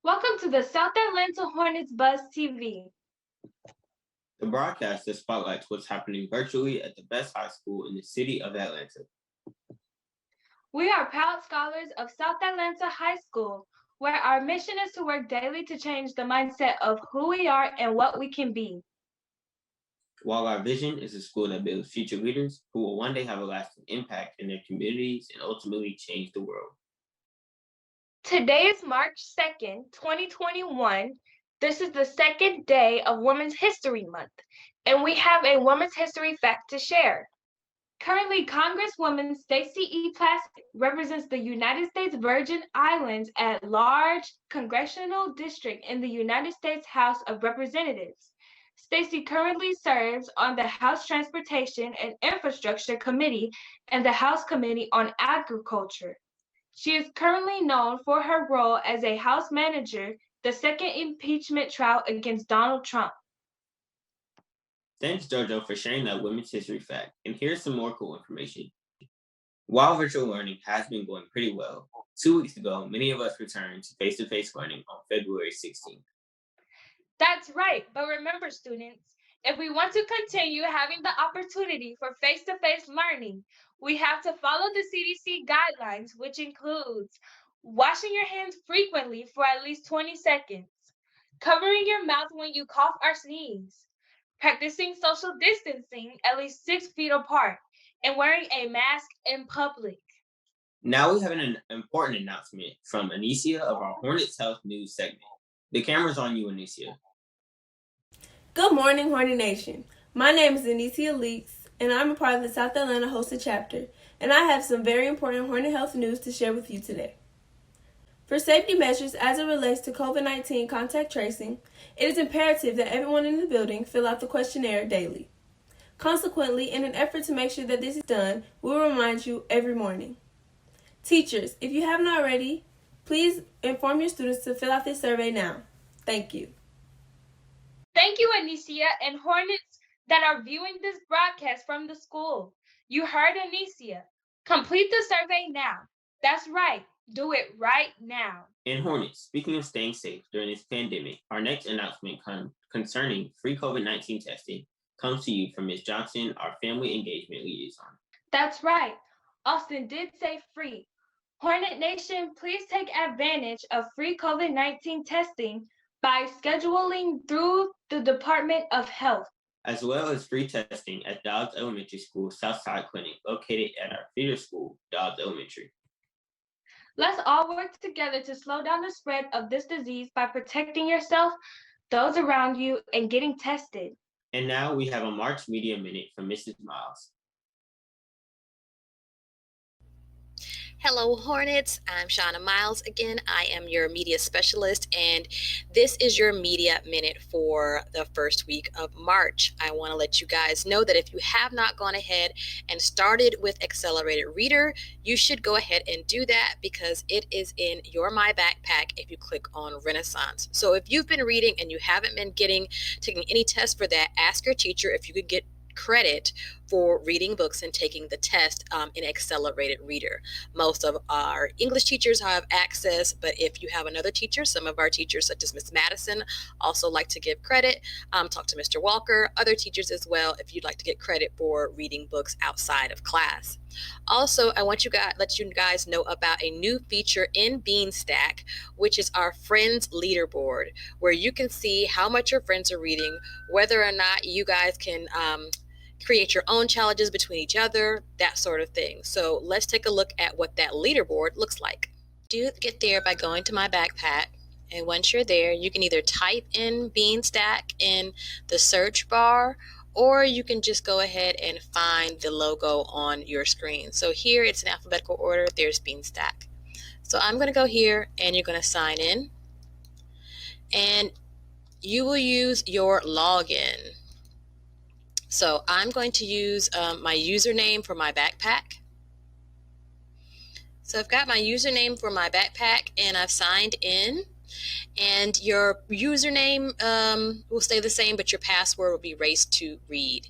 Welcome to the South Atlanta Hornets BuzzTV. The broadcast that spotlights what's happening virtually at the best high school in the city of Atlanta. We are proud scholars of South Atlanta High School, where our mission is to work daily to change the mindset of who we are and what we can be. While our vision is a school that builds future leaders who will one day have a lasting impact in their communities and ultimately change the world. Today is March 2nd, 2021. This is the second day of Women's History Month, and we have a Women's History fact to share. Currently, Congresswoman Stacey E. Plaskett represents the United States Virgin Islands at large congressional district in the United States House of Representatives. Stacey currently serves on the House Transportation and Infrastructure Committee and the House Committee on Agriculture. She is currently known for her role as a House manager, the second impeachment trial against Donald Trump. Thanks, JoJo, for sharing that women's history fact. And here's some more cool information. While virtual learning has been going pretty well, 2 weeks ago, many of us returned to face-to-face learning on February 16th. That's right, but remember, students, if we want to continue having the opportunity for face-to-face learning, we have to follow the CDC guidelines, which includes washing your hands frequently for at least 20 seconds, covering your mouth when you cough or sneeze, practicing social distancing at least 6 feet apart, and wearing a mask in public. Now we have an important announcement from Anicia of our Hornets Health News segment. The camera's on you, Anicia. Good morning, Hornet Nation. My name is Anicia Leaks, and I'm a part of the South Atlanta hosted chapter, and I have some very important Hornet Health news to share with you today. For safety measures as it relates to COVID-19 contact tracing, it is imperative that everyone in the building fill out the questionnaire daily. Consequently, in an effort to make sure that this is done, we will remind you every morning. Teachers, if you haven't already, please inform your students to fill out this survey now. Thank you. Thank you, Anicia and Hornets that are viewing this broadcast from the school. You heard Anicia. Complete the survey now. That's right. Do it right now. And Hornets, speaking of staying safe during this pandemic, our next announcement concerning free COVID-19 testing comes to you from Ms. Johnson, our family engagement liaison. That's right. Austin did say free. Hornet Nation, please take advantage of free COVID-19 testing by scheduling through the Department of Health, as well as free testing at Dobbs Elementary School Southside Clinic, located at our feeder school, Dobbs Elementary. Let's all work together to slow down the spread of this disease by protecting yourself, those around you, and getting tested. And now we have a March Media Minute from Mrs. Miles. Hello, Hornets. I'm Shauna Miles again. I am your media specialist, and this is your media minute for the first week of March. I want to let you guys know that if you have not gone ahead and started with Accelerated Reader, you should go ahead and do that because it is in your My Backpack if you click on Renaissance. So if you've been reading and you haven't been taking any tests for that, ask your teacher if you could get credit for reading books and taking the test in Accelerated Reader. Most of our English teachers have access, but if you have another teacher, some of our teachers such as Miss Madison also like to give credit. Talk to Mr. Walker, other teachers as well, if you'd like to get credit for reading books outside of class. Also, I want to let you guys know about a new feature in Beanstack, which is our Friends Leaderboard, where you can see how much your friends are reading, whether or not you guys can create your own challenges between each other, that sort of thing. So let's take a look at what that leaderboard looks like. Do get there by going to My Backpack. And once you're there, you can either type in Beanstack in the search bar, or you can just go ahead and find the logo on your screen. So here it's in alphabetical order. There's Beanstack. So I'm going to go here and you're going to sign in. And you will use your login. So I'm going to use my username for My Backpack. So I've got my username for My Backpack and I've signed in. And your username will stay the same, but your password will be Race to Read.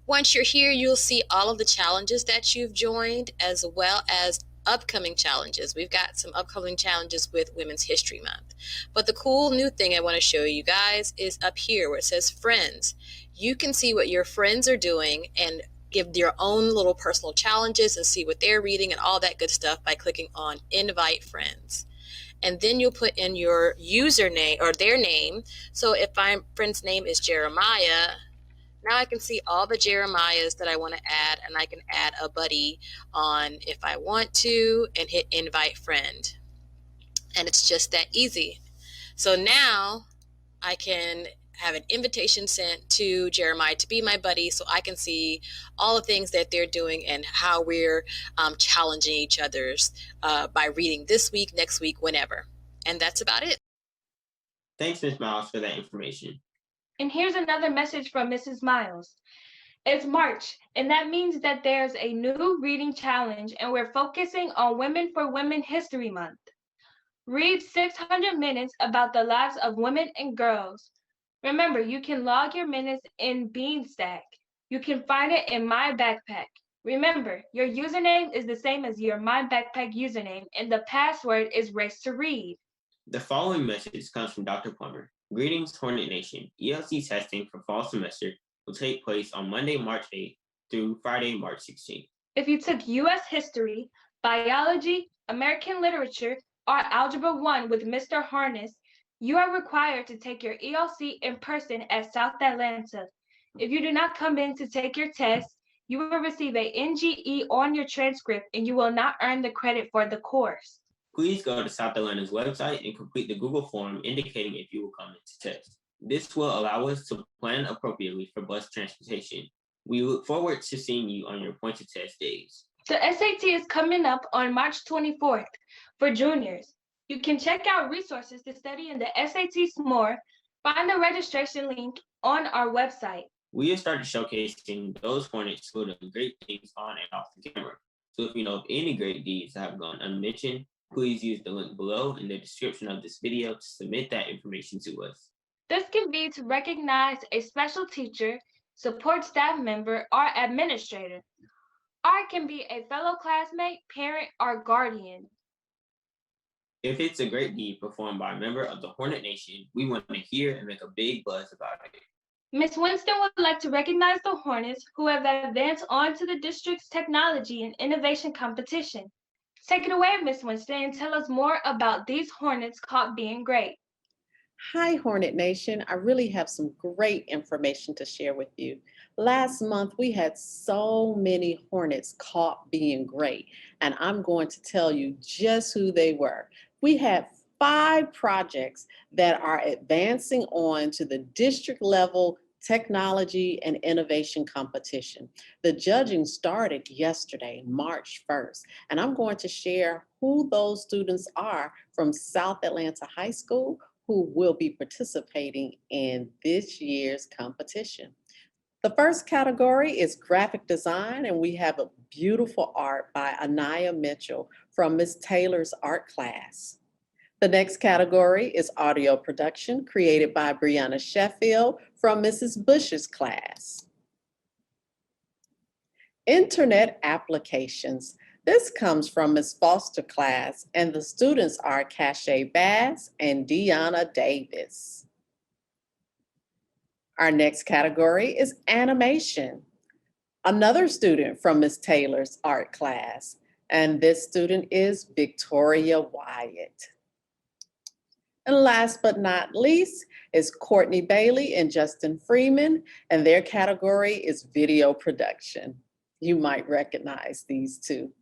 Once you're here, you'll see all of the challenges that you've joined, as well as upcoming challenges. We've got some upcoming challenges with Women's History Month. But the cool new thing I want to show you guys is up here where it says friends. You can see what your friends are doing and give your own little personal challenges and see what they're reading and all that good stuff by clicking on Invite Friends. And then you'll put in your username or their name. So if my friend's name is Jeremiah, now I can see all the Jeremiahs that I want to add, and I can add a buddy on if I want to and hit invite friend. And it's just that easy. So now I can have an invitation sent to Jeremiah to be my buddy so I can see all the things that they're doing and how we're challenging each other's by reading this week, next week, whenever. And that's about it. Thanks, Ms. Miles, for that information. And here's another message from Mrs. Miles. It's March, and that means that there's a new reading challenge, and we're focusing on Women for Women History Month. Read 600 minutes about the lives of women and girls. Remember, you can log your minutes in Beanstack. You can find it in My Backpack. Remember, your username is the same as your My Backpack username, and the password is Race to Read. The following message comes from Dr. Plummer. Greetings, Hornet Nation. ELC testing for fall semester will take place on Monday, March 8th through Friday, March 16th. If you took U.S. History, Biology, American Literature, or Algebra 1 with Mr. Hornet, you are required to take your ELC in person at South Atlanta. If you do not come in to take your test, you will receive a NGE on your transcript and you will not earn the credit for the course. Please go to South Atlanta's website and complete the Google form indicating if you will come in to test. This will allow us to plan appropriately for bus transportation. We look forward to seeing you on your appointed test days. The SAT is coming up on March 24th for juniors. You can check out resources to study in the SATs more. Find the registration link on our website. We have started showcasing those Hornets who are doing great things on and off the camera. So if you know of any great deeds that have gone unmentioned, please use the link below in the description of this video to submit that information to us. This can be to recognize a special teacher, support staff member, or administrator. Or it can be a fellow classmate, parent, or guardian. If it's a great deed performed by a member of the Hornet Nation, we want to hear and make a big buzz about it. Ms. Winston would like to recognize the Hornets who have advanced on to the district's technology and innovation competition. Take it away, Ms. Winston, and tell us more about these Hornets caught being great. Hi, Hornet Nation. I really have some great information to share with you. Last month, we had so many Hornets caught being great, and I'm going to tell you just who they were. We had 5 projects that are advancing on to the district level technology and innovation competition. The judging started yesterday, March 1st, and I'm going to share who those students are from South Atlanta High School who will be participating in this year's competition. The first category is graphic design, and we have a beautiful art by Anaya Mitchell from Ms. Taylor's art class. The next category is audio production, created by Brianna Sheffield from Mrs. Bush's class. Internet applications. This comes from Ms. Foster class, and the students are Cashay Bass and Deanna Davis. Our next category is animation. Another student from Ms. Taylor's art class, and this student is Victoria Wyatt. And last but not least is Courtney Bailey and Justin Freeman, and their category is video production. You might recognize these two.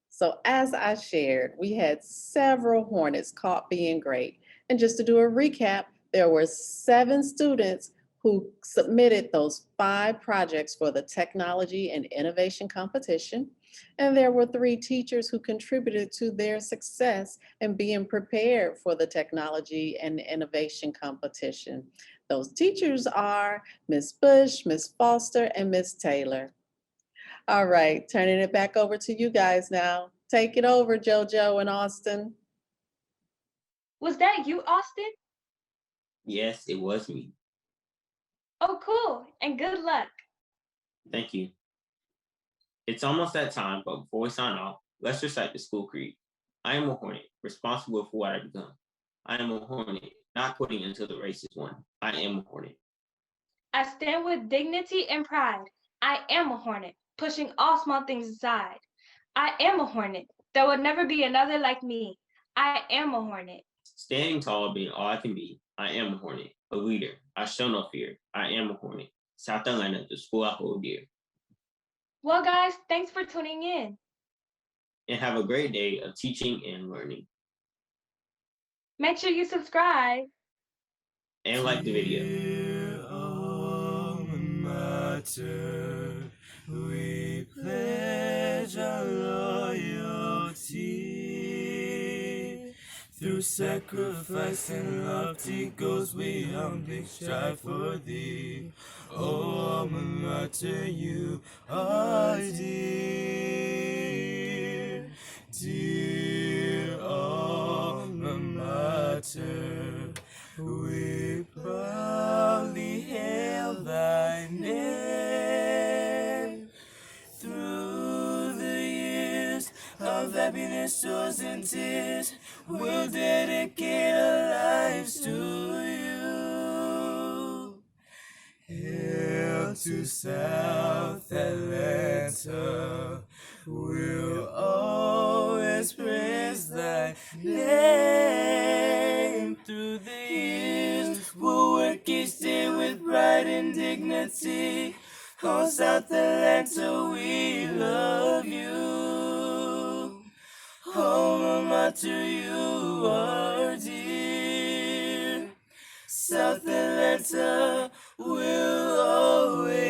So as I shared, we had several Hornets caught being great. And just to do a recap, there were 7 students who submitted those 5 projects for the technology and innovation competition. And there were 3 teachers who contributed to their success in being prepared for the technology and innovation competition. Those teachers are Ms. Bush, Ms. Foster, and Ms. Taylor. All right, turning it back over to you guys now. Take it over, JoJo and Austin. Was that you, Austin? Yes, it was me. Oh, cool, and good luck. Thank you. It's almost that time, but before we sign off, let's recite the school creed. I am a Hornet, responsible for what I become. I am a Hornet, not quitting until the race is won. I am a Hornet. I stand with dignity and pride. I am a Hornet, pushing all small things aside. I am a Hornet. There will never be another like me. I am a Hornet. Standing tall, being all I can be, I am a Hornet, a leader. I show no fear. I am a Hornet. South Atlanta, the school I hold dear. Well, guys, thanks for tuning in. And have a great day of teaching and learning. Make sure you subscribe. And like the video. Dear alma mater, we pledge our loyalty. Through sacrifice and lofty goals, we humbly strive for thee. Oh, alma mater, you are dear. Dear alma mater, we proudly hail thy name. Through the years of happiness, joys, and tears, we'll dedicate our lives to you. Hail to South Atlanta, we'll always praise thy name. Through the years, we'll work each day with pride and dignity. Oh, South Atlanta, we love you. Alma mater, you are dear. South Atlanta will always